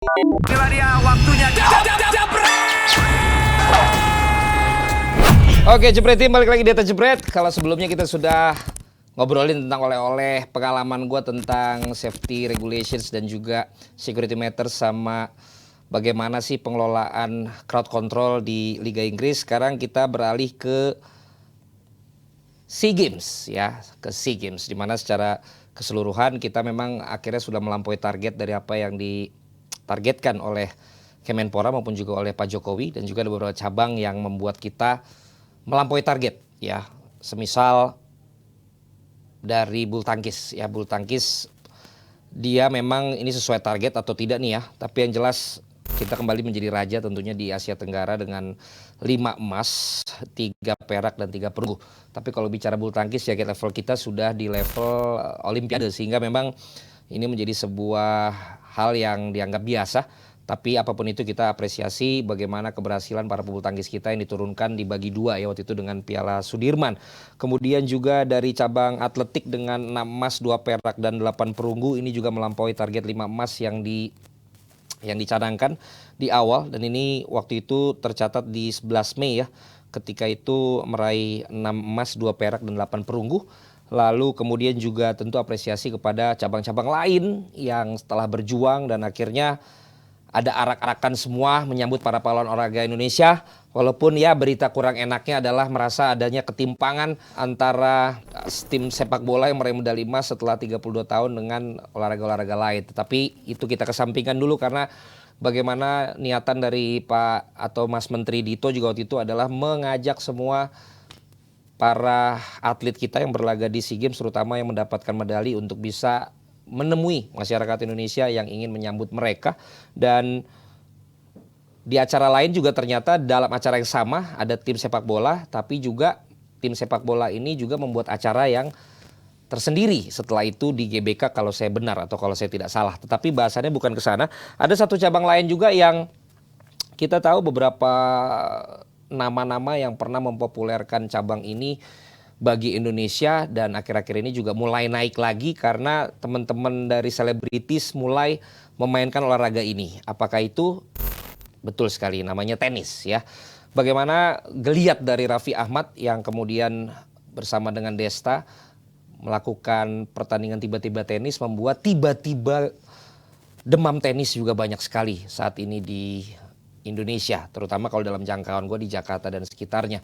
Inilah dia waktunya. Oke, Jepret Team balik lagi di atas Jepret. Kalau sebelumnya kita sudah ngobrolin tentang oleh-oleh, pengalaman gue tentang safety regulations dan juga security matters sama bagaimana sih pengelolaan crowd control di Liga Inggris. Sekarang kita beralih ke SEA Games ya, ke SEA Games di mana secara keseluruhan kita memang akhirnya sudah melampaui target dari apa yang ditargetkan oleh Kemenpora maupun juga oleh Pak Jokowi, dan juga ada beberapa cabang yang membuat kita melampaui target ya. Semisal dari bulu tangkis ya, bulu tangkis dia memang ini sesuai target atau tidak nih ya, tapi yang jelas kita kembali menjadi raja tentunya di Asia Tenggara dengan 5 emas, 3 perak dan 3 perunggu. Tapi kalau bicara bulu tangkis ya, level kita sudah di level olimpiade, sehingga memang ini menjadi sebuah hal yang dianggap biasa. Tapi apapun itu kita apresiasi bagaimana keberhasilan para pebulu tangkis kita yang diturunkan dibagi dua ya waktu itu dengan Piala Sudirman. Kemudian juga dari cabang atletik dengan 6 emas, 2 perak dan 8 perunggu, ini juga melampaui target 5 emas yang dicadangkan di awal, dan ini waktu itu tercatat di 11 Mei ya. Ketika itu meraih 6 emas, 2 perak dan 8 perunggu. Lalu kemudian juga tentu apresiasi kepada cabang-cabang lain yang setelah berjuang dan akhirnya ada arak-arakan semua menyambut para pahlawan olahraga Indonesia. Walaupun ya berita kurang enaknya adalah merasa adanya ketimpangan antara tim sepak bola yang meraih medali emas setelah 32 tahun dengan olahraga-olahraga lain. Tetapi itu kita kesampingkan dulu karena bagaimana niatan dari Pak atau Mas Menteri Dito juga waktu itu adalah mengajak semua para atlet kita yang berlaga di SEA Games terutama yang mendapatkan medali untuk bisa menemui masyarakat Indonesia yang ingin menyambut mereka. Dan di acara lain juga ternyata dalam acara yang sama ada tim sepak bola, tapi juga tim sepak bola ini juga membuat acara yang tersendiri setelah itu di GBK kalau saya benar atau kalau saya tidak salah. Tetapi bahasannya bukan ke sana. Ada satu cabang lain juga yang kita tahu beberapa nama-nama yang pernah mempopulerkan cabang ini bagi Indonesia, dan akhir-akhir ini juga mulai naik lagi karena teman-teman dari selebritis mulai memainkan olahraga ini. Apakah itu? Betul sekali, namanya tenis ya. Bagaimana geliat dari Raffi Ahmad yang kemudian bersama dengan Desta melakukan pertandingan tiba-tiba tenis membuat tiba-tiba demam tenis juga banyak sekali saat ini di Indonesia, terutama kalau dalam jangkauan gue di Jakarta dan sekitarnya.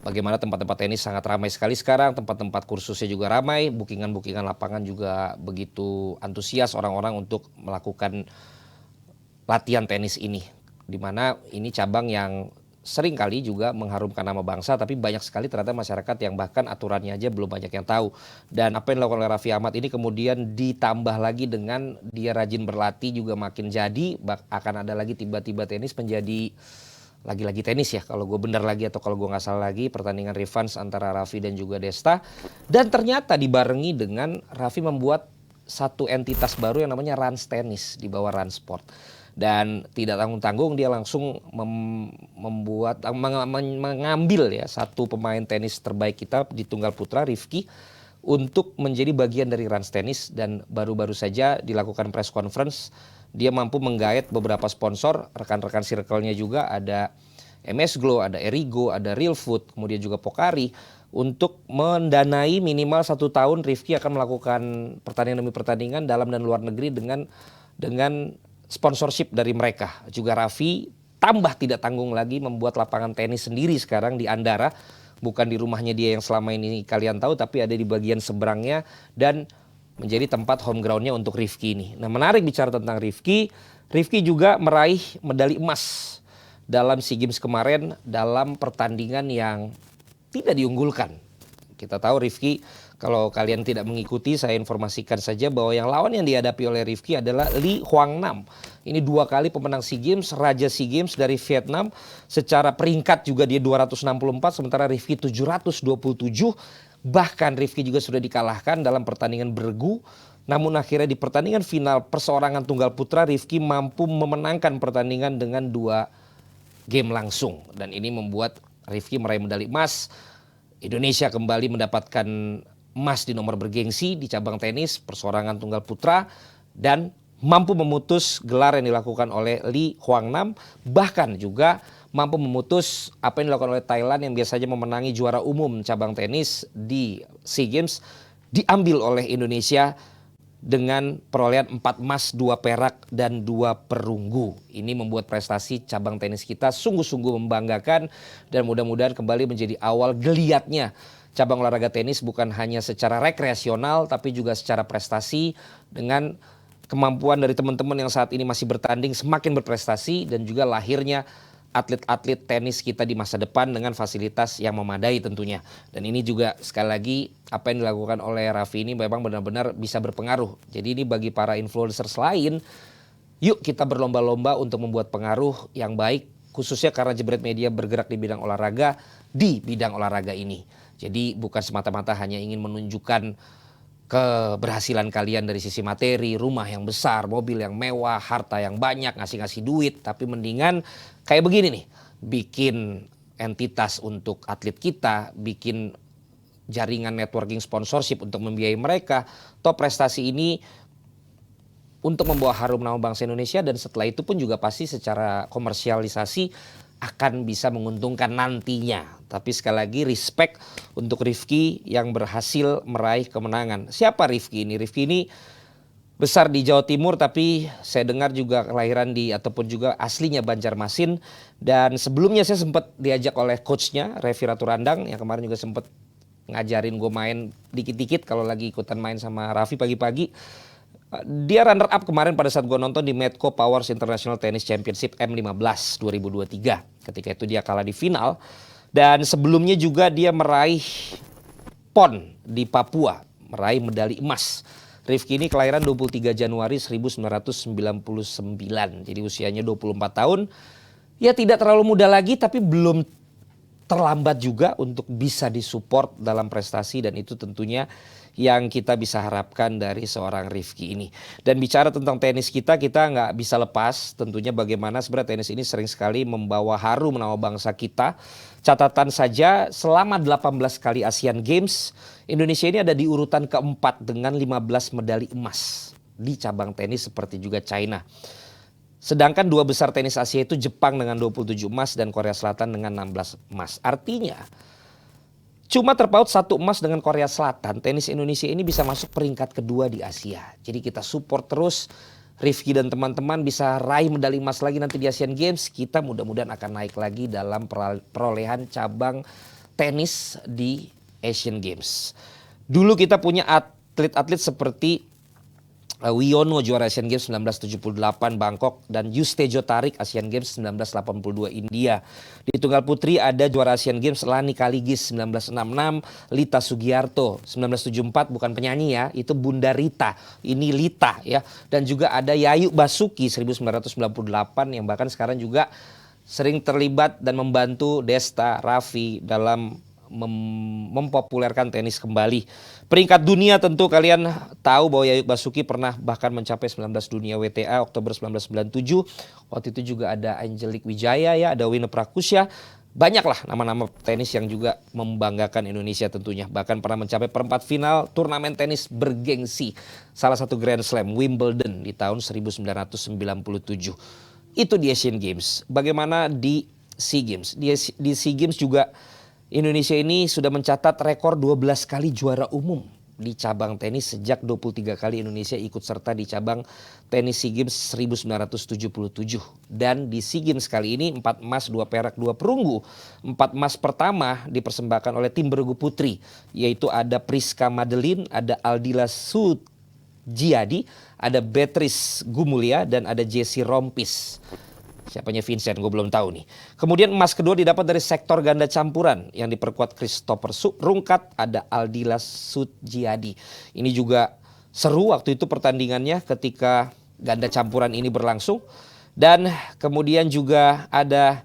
Bagaimana tempat-tempat tenis sangat ramai sekali sekarang, tempat-tempat kursusnya juga ramai, bookingan-bookingan lapangan juga begitu antusias orang-orang untuk melakukan latihan tenis ini. Dimana ini cabang yang sering kali juga mengharumkan nama bangsa, tapi banyak sekali ternyata masyarakat yang bahkan aturannya aja belum banyak yang tahu. Dan apa yang dilakukan oleh Raffi Ahmad ini kemudian ditambah lagi dengan dia rajin berlatih juga makin jadi, akan ada lagi tiba-tiba tenis menjadi lagi-lagi tenis ya kalau gue benar lagi atau kalau gue nggak salah lagi, pertandingan revanche antara Raffi dan juga Desta. Dan ternyata dibarengi dengan Raffi membuat satu entitas baru yang namanya Rans Tennis di bawah Rans Sport. Dan tidak tanggung-tanggung dia langsung mengambil ya satu pemain tenis terbaik kita di tunggal putra, Rifki, untuk menjadi bagian dari Rans Tennis. Dan baru-baru saja dilakukan press conference, dia mampu menggait beberapa sponsor, rekan-rekan circle-nya juga ada MS Glow, ada Erigo, ada Real Food, kemudian juga Pocari, untuk mendanai minimal 1 tahun Rifki akan melakukan pertandingan demi pertandingan dalam dan luar negeri dengan sponsorship dari mereka. Juga Raffi tambah tidak tanggung lagi membuat lapangan tenis sendiri sekarang di Andara, bukan di rumahnya dia yang selama ini kalian tahu, tapi ada di bagian seberangnya dan menjadi tempat home groundnya untuk Rifki ini. Nah, menarik bicara tentang Rifki juga meraih medali emas dalam SEA Games kemarin dalam pertandingan yang tidak diunggulkan. Kita tahu Rifki, kalau kalian tidak mengikuti, saya informasikan saja bahwa yang lawan yang dihadapi oleh Rifki adalah Lee Huang Nam. Ini 2 kali pemenang SEA Games, Raja SEA Games dari Vietnam. Secara peringkat juga dia 264, sementara Rifki 727. Bahkan Rifki juga sudah dikalahkan dalam pertandingan bergu. Namun akhirnya di pertandingan final perseorangan tunggal putra, Rifki mampu memenangkan pertandingan dengan 2 game langsung. Dan ini membuat Rifki meraih medali emas. Indonesia kembali mendapatkan emas di nomor bergengsi di cabang tenis perseorangan tunggal putra. Dan mampu memutus gelar yang dilakukan oleh Lee Hwangnam, bahkan juga mampu memutus apa yang dilakukan oleh Thailand yang biasanya memenangi juara umum cabang tenis di SEA Games, diambil oleh Indonesia dengan perolehan 4 emas, 2 perak, dan 2 perunggu. Ini membuat prestasi cabang tenis kita sungguh-sungguh membanggakan dan mudah-mudahan kembali menjadi awal geliatnya cabang olahraga tenis bukan hanya secara rekreasional tapi juga secara prestasi dengan kemampuan dari teman-teman yang saat ini masih bertanding semakin berprestasi dan juga lahirnya atlet-atlet tenis kita di masa depan dengan fasilitas yang memadai tentunya. Dan ini juga sekali lagi apa yang dilakukan oleh Raffi ini memang benar-benar bisa berpengaruh. Jadi ini bagi para influencers lain, yuk kita berlomba-lomba untuk membuat pengaruh yang baik khususnya karena Jebret Media bergerak di bidang olahraga ini. Jadi bukan semata-mata hanya ingin menunjukkan keberhasilan kalian dari sisi materi, rumah yang besar, mobil yang mewah, harta yang banyak, ngasih-ngasih duit. Tapi mendingan kayak begini nih, bikin entitas untuk atlet kita, bikin jaringan networking sponsorship untuk membiayai mereka. Toh prestasi ini untuk membawa harum nama bangsa Indonesia dan setelah itu pun juga pasti secara komersialisasi akan bisa menguntungkan nantinya. Tapi sekali lagi respect untuk Rifki yang berhasil meraih kemenangan. Siapa Rifki ini? Rifki ini besar di Jawa Timur tapi saya dengar juga kelahiran di ataupun juga aslinya Banjarmasin. Dan sebelumnya saya sempat diajak oleh coachnya Revi Raturandang yang kemarin juga sempat ngajarin gue main dikit-dikit kalau lagi ikutan main sama Raffi pagi-pagi. Dia runner up kemarin pada saat gue nonton di Medco Powers International Tennis Championship M15 2023. Ketika itu dia kalah di final. Dan sebelumnya juga dia meraih PON di Papua, meraih medali emas. Rifki ini kelahiran 23 Januari 1999, jadi usianya 24 tahun. Ya tidak terlalu muda lagi tapi belum terlambat juga untuk bisa disupport dalam prestasi dan itu tentunya yang kita bisa harapkan dari seorang Rifki ini. Dan bicara tentang tenis kita nggak bisa lepas tentunya bagaimana sebenarnya tenis ini sering sekali membawa harum nama bangsa kita. Catatan saja selama 18 kali Asian Games, Indonesia ini ada di urutan keempat dengan 15 medali emas di cabang tenis seperti juga China. Sedangkan dua besar tenis Asia itu Jepang dengan 27 emas dan Korea Selatan dengan 16 emas. Artinya cuma terpaut 1 emas dengan Korea Selatan, tenis Indonesia ini bisa masuk peringkat kedua di Asia. Jadi kita support terus Rifki dan teman-teman bisa raih medali emas lagi nanti di Asian Games. Kita mudah-mudahan akan naik lagi dalam perolehan cabang tenis di Asian Games. Dulu kita punya atlet-atlet seperti Wiono juara Asian Games 1978 Bangkok dan Yustejo Tarik Asian Games 1982 India. Di tunggal putri ada juara Asian Games Lani Kaligis 1966, Lita Sugiarto 1974 bukan penyanyi ya, itu Bunda Rita. Ini Lita ya. Dan juga ada Yayu Basuki 1998 yang bahkan sekarang juga sering terlibat dan membantu Desta Raffi dalam mempopulerkan tenis kembali. Peringkat dunia tentu kalian tahu bahwa Yayu Basuki pernah bahkan mencapai 19 dunia WTA Oktober 1997. Waktu itu juga ada Angelique Wijaya ya, ada Wina Prakusya. Banyaklah nama-nama tenis yang juga membanggakan Indonesia tentunya. Bahkan pernah mencapai perempat final turnamen tenis bergengsi. Salah satu Grand Slam Wimbledon di tahun 1997. Itu di Asian Games. Bagaimana di SEA Games? Di SEA Games juga Indonesia ini sudah mencatat rekor 12 kali juara umum di cabang tenis sejak 23 kali Indonesia ikut serta di cabang tenis SEA Games 1977. Dan di SEA Games kali ini 4 emas, 2 perak, 2 perunggu. 4 emas pertama dipersembahkan oleh tim bergu putri, yaitu ada Priska Madeline, ada Aldila Sujiadi, ada Beatrice Gumulya, dan ada Jessie Rompis. Siapanya Vincent, gue belum tahu nih. Kemudian emas kedua didapat dari sektor ganda campuran yang diperkuat Christopher Rungkat, ada Aldila Sujiadi. Ini juga seru waktu itu pertandingannya ketika ganda campuran ini berlangsung. Dan kemudian juga ada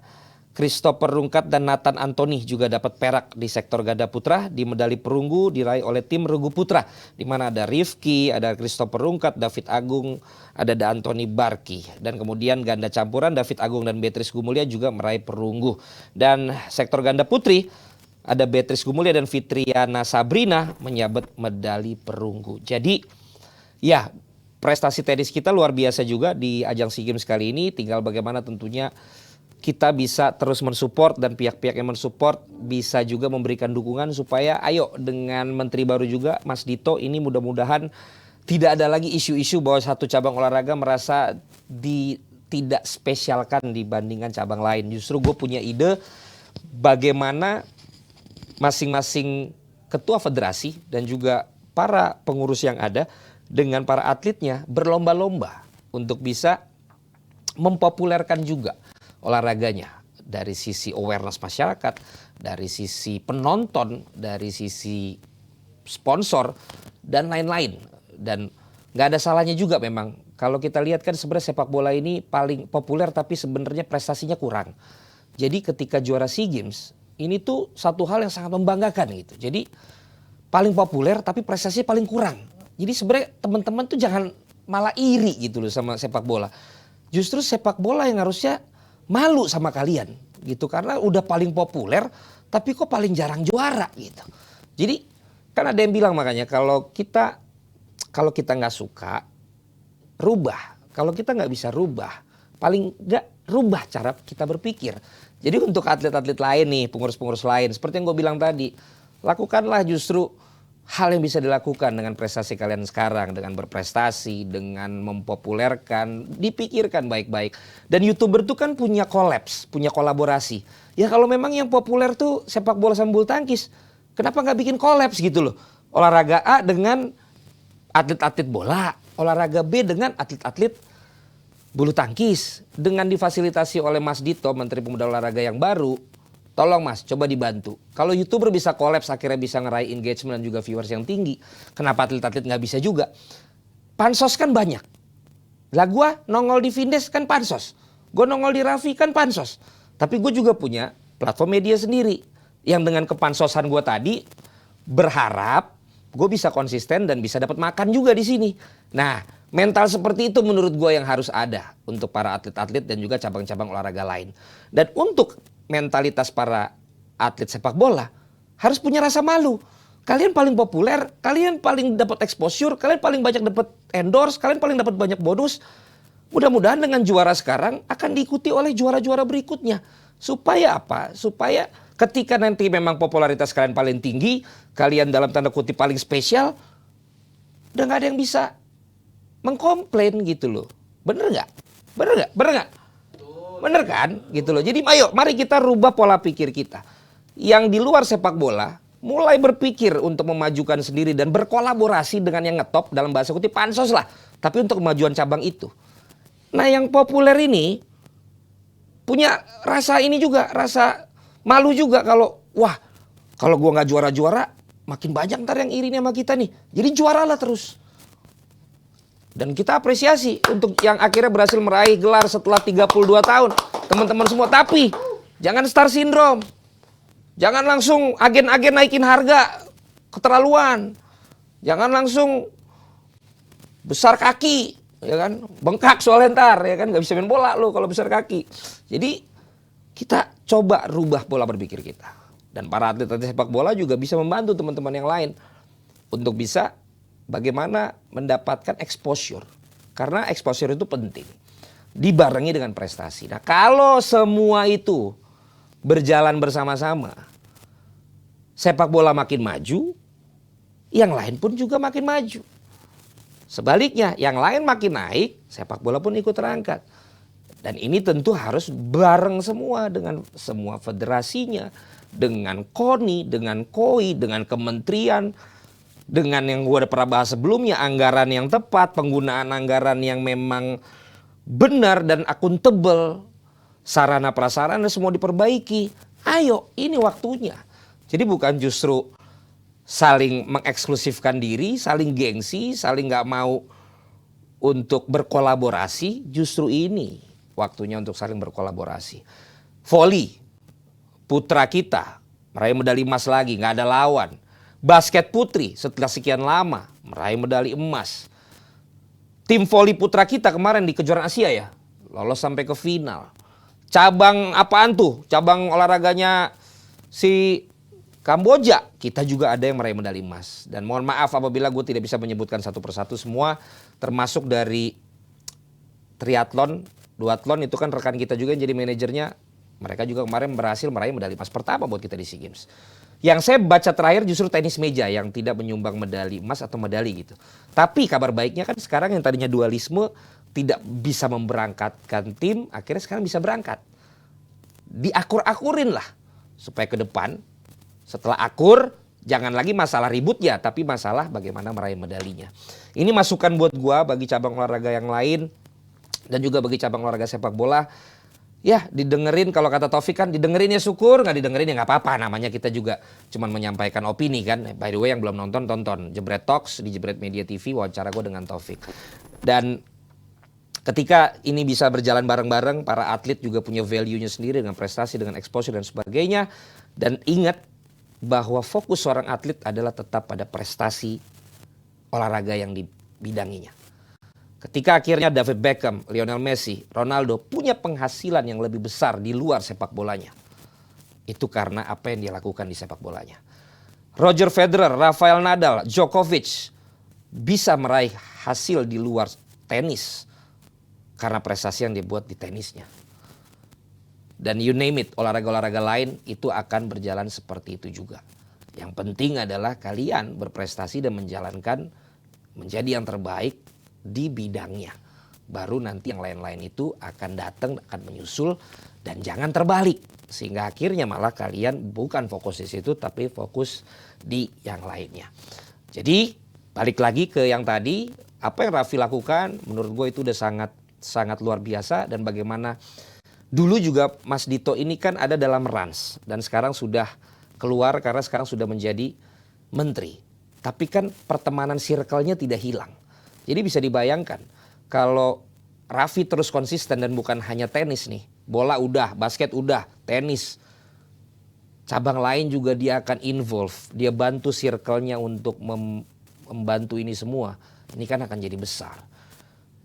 Christopher Rungkat dan Nathan Anthony juga dapat perak di sektor ganda putra. Di medali perunggu diraih oleh tim regu putra, di mana ada Rifki, ada Christopher Rungkat, David Agung, ada Anthony Barki. Dan kemudian ganda campuran David Agung dan Beatrice Gumulya juga meraih perunggu. Dan sektor ganda putri ada Beatrice Gumulya dan Fitriana Sabrina menyabet medali perunggu. Jadi ya prestasi tenis kita luar biasa juga di ajang SEA Games kali ini. Tinggal bagaimana tentunya kita bisa terus mensupport dan pihak-pihak yang mensupport bisa juga memberikan dukungan supaya ayo dengan menteri baru juga Mas Dito ini mudah-mudahan tidak ada lagi isu-isu bahwa satu cabang olahraga merasa tidak spesialkan dibandingkan cabang lain. Justru gue punya ide bagaimana masing-masing ketua federasi dan juga para pengurus yang ada dengan para atletnya berlomba-lomba untuk bisa mempopulerkan juga olahraganya dari sisi awareness masyarakat, dari sisi penonton, dari sisi sponsor dan lain-lain. Dan nggak ada salahnya juga memang kalau kita lihat kan sebenarnya sepak bola ini paling populer tapi sebenarnya prestasinya kurang. Jadi ketika juara SEA Games ini tuh satu hal yang sangat membanggakan gitu. Jadi paling populer tapi prestasinya paling kurang. Jadi sebenarnya teman-teman tuh jangan malah iri gitu loh sama sepak bola. Justru sepak bola yang harusnya malu sama kalian gitu karena udah paling populer tapi kok paling jarang juara gitu. Jadi kan ada yang bilang makanya kalau kita nggak suka rubah, kalau kita nggak bisa rubah paling nggak rubah cara kita berpikir. Jadi untuk atlet-atlet lain nih, pengurus-pengurus lain seperti yang gue bilang tadi, lakukanlah justru hal yang bisa dilakukan dengan prestasi kalian sekarang, dengan berprestasi, dengan mempopulerkan, dipikirkan baik-baik. Dan YouTuber tuh kan punya kolaps, punya kolaborasi. Ya kalau memang yang populer tuh sepak bola sama bulu tangkis, kenapa nggak bikin kolaps gitu loh? Olahraga A dengan atlet-atlet bola, olahraga B dengan atlet-atlet bulu tangkis. Dengan difasilitasi oleh Mas Dito, Menteri Pemuda Olahraga yang baru, tolong Mas, coba dibantu. Kalau YouTuber bisa kolaps akhirnya bisa ngeraih engagement dan juga viewers yang tinggi. Kenapa atlet-atlet nggak bisa juga? Pansos kan banyak. Lah gue nongol di Vindes kan pansos. Gue nongol di Raffi kan pansos. Tapi gue juga punya platform media sendiri. Yang dengan kepansosan gue tadi berharap gue bisa konsisten dan bisa dapat makan juga di sini. Nah, mental seperti itu menurut gue yang harus ada untuk para atlet-atlet dan juga cabang-cabang olahraga lain. Dan untuk mentalitas para atlet sepak bola harus punya rasa malu. Kalian paling populer, kalian paling dapat exposure, kalian paling banyak dapat endorse, kalian paling dapat banyak bonus. Mudah-mudahan dengan juara sekarang akan diikuti oleh juara-juara berikutnya. Supaya apa? Supaya ketika nanti memang popularitas kalian paling tinggi, kalian dalam tanda kutip paling spesial, udah gak ada yang bisa mengkomplain gitu loh. Bener gak? Bener gak? Bener gak? Bener kan? Gitu loh. Jadi ayo mari kita rubah pola pikir kita. Yang di luar sepak bola mulai berpikir untuk memajukan sendiri dan berkolaborasi dengan yang ngetop dalam bahasa kutip pansos lah. Tapi untuk kemajuan cabang itu. Nah yang populer ini punya rasa ini juga, rasa malu juga kalau wah kalau gua nggak juara-juara makin banyak ntar yang iri sama kita nih. Jadi juaralah terus. Dan kita apresiasi untuk yang akhirnya berhasil meraih gelar setelah 32 tahun. Teman-teman semua. Tapi jangan star syndrome. Jangan langsung agen-agen naikin harga. Keterlaluan. Jangan langsung besar kaki. Ya kan? Bengkak soalnya ntar. Ya kan? Gak bisa main bola lo kalau besar kaki. Jadi kita coba rubah pola berpikir kita. Dan para atlet-atlet sepak bola juga bisa membantu teman-teman yang lain. Untuk bisa bagaimana mendapatkan exposure. Karena exposure itu penting. Dibarengi dengan prestasi. Nah kalau semua itu berjalan bersama-sama. Sepak bola makin maju. Yang lain pun juga makin maju. Sebaliknya yang lain makin naik. Sepak bola pun ikut terangkat. Dan ini tentu harus bareng semua. Dengan semua federasinya. Dengan KONI, dengan KOI, dengan kementerian. Dengan yang gue udah pernah bahas sebelumnya, anggaran yang tepat, penggunaan anggaran yang memang benar dan akuntabel, sarana prasarana semua diperbaiki. Ayo, ini waktunya. Jadi bukan justru saling mengeksklusifkan diri, saling gengsi, saling nggak mau untuk berkolaborasi. Justru ini waktunya untuk saling berkolaborasi. Voli, putra kita meraih medali emas lagi, nggak ada lawan. Basket putri setelah sekian lama meraih medali emas. Tim voli putra kita kemarin di kejuaraan Asia ya, lolos sampai ke final. Cabang apaan tuh? Cabang olahraganya si Kamboja, kita juga ada yang meraih medali emas. Dan mohon maaf apabila gue tidak bisa menyebutkan satu persatu semua, termasuk dari triathlon, duathlon itu kan rekan kita juga yang jadi manajernya. Mereka juga kemarin berhasil meraih medali emas pertama buat kita di SEA Games. Yang saya baca terakhir justru tenis meja yang tidak menyumbang medali emas atau medali gitu. Tapi kabar baiknya kan sekarang yang tadinya dualisme tidak bisa memberangkatkan tim, akhirnya sekarang bisa berangkat. Diakur-akurin lah supaya ke depan setelah akur jangan lagi masalah ributnya, tapi masalah bagaimana meraih medalinya. Ini masukan buat gua bagi cabang olahraga yang lain dan juga bagi cabang olahraga sepak bola. Ya didengerin, kalau kata Taufik kan didengerin ya syukur, nggak didengerin ya nggak apa-apa. Namanya kita juga cuman menyampaikan opini kan. By the way yang belum nonton, tonton Jebret Talks di Jebret Media TV, wawancara gue dengan Taufik. Dan ketika ini bisa berjalan bareng-bareng, para atlet juga punya value-nya sendiri dengan prestasi, dengan exposure dan sebagainya. Dan ingat bahwa fokus seorang atlet adalah tetap pada prestasi olahraga yang dibidanginya. Ketika akhirnya David Beckham, Lionel Messi, Ronaldo punya penghasilan yang lebih besar di luar sepak bolanya. Itu karena apa yang dia lakukan di sepak bolanya. Roger Federer, Rafael Nadal, Djokovic bisa meraih hasil di luar tenis karena prestasi yang dia buat di tenisnya. Dan you name it, olahraga-olahraga lain itu akan berjalan seperti itu juga. Yang penting adalah kalian berprestasi dan menjalankan menjadi yang terbaik di bidangnya. Baru nanti yang lain-lain itu akan datang, akan menyusul dan jangan terbalik. Sehingga akhirnya malah kalian bukan fokus di situ tapi fokus di yang lainnya. Jadi balik lagi ke yang tadi, apa yang Raffi lakukan menurut gue itu udah sangat luar biasa. Dan bagaimana dulu juga Mas Dito ini kan ada dalam Rans dan sekarang sudah keluar karena sekarang sudah menjadi menteri. Tapi kan pertemanan circle-nya tidak hilang. Jadi bisa dibayangkan kalau Raffi terus konsisten dan bukan hanya tenis nih. Bola udah, basket udah, tenis. Cabang lain juga dia akan involve. Dia bantu circle-nya untuk membantu ini semua. Ini kan akan jadi besar.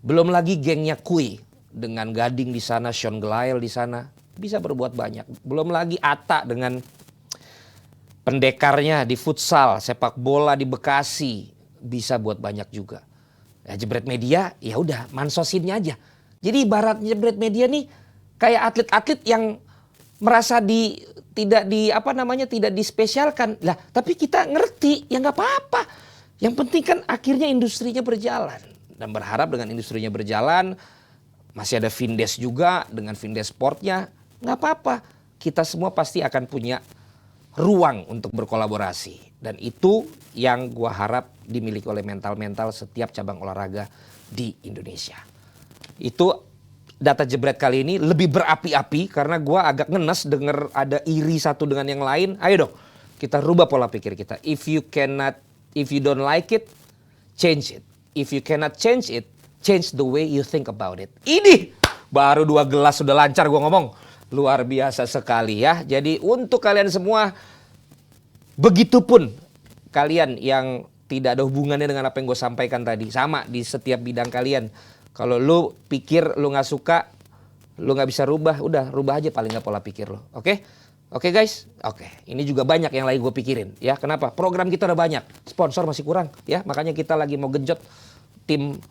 Belum lagi gengnya Kui. Dengan Gading di sana, Sean Gelael di sana, bisa berbuat banyak. Belum lagi Atta dengan pendekarnya di futsal, sepak bola di Bekasi, bisa buat banyak juga. Ya, Jebret Media, ya udah mansosinnya aja. Jadi ibarat Jebret Media nih kayak atlet-atlet yang merasa tidak dispesialkan. Lah, tapi kita ngerti, ya nggak apa-apa. Yang penting kan akhirnya industrinya berjalan. Dan berharap dengan industrinya berjalan, masih ada Vindes juga dengan Vindes Sportnya, nggak apa-apa. Kita semua pasti akan punya ruang untuk berkolaborasi. Dan itu yang gua harap dimiliki oleh mental-mental setiap cabang olahraga di Indonesia. Itu data Jebret kali ini lebih berapi-api karena gua agak ngenes denger ada iri satu dengan yang lain. Ayo dong, kita rubah pola pikir kita. If you don't like it, change it. If you cannot change it, change the way you think about it. Ini baru 2 gelas sudah lancar gua ngomong. Luar biasa sekali ya. Jadi untuk kalian semua, begitupun kalian yang tidak ada hubungannya dengan apa yang gue sampaikan tadi. Sama di setiap bidang kalian. Kalau lu pikir lu gak suka, lu gak bisa rubah, udah rubah aja paling gak pola pikir lu. Oke? Oke guys? Oke. Ini juga banyak yang lagi gue pikirin. Ya kenapa? Program kita udah banyak. Sponsor masih kurang. Ya makanya kita lagi mau genjot tim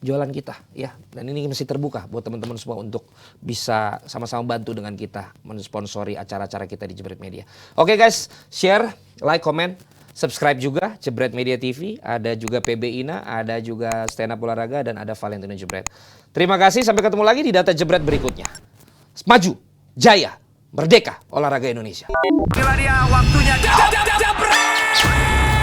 jualan kita ya, dan ini masih terbuka buat teman-teman semua untuk bisa sama-sama bantu dengan kita mensponsori acara-acara kita di Jebret Media. Oke guys, share, like, comment, subscribe juga Jebret Media TV, ada juga PB Ina, ada juga Stand Up Olahraga dan ada Valentino Jebret. Terima kasih, sampai ketemu lagi di data Jebret berikutnya. Maju, jaya, merdeka olahraga Indonesia. Inilah dia waktunya. Jebret!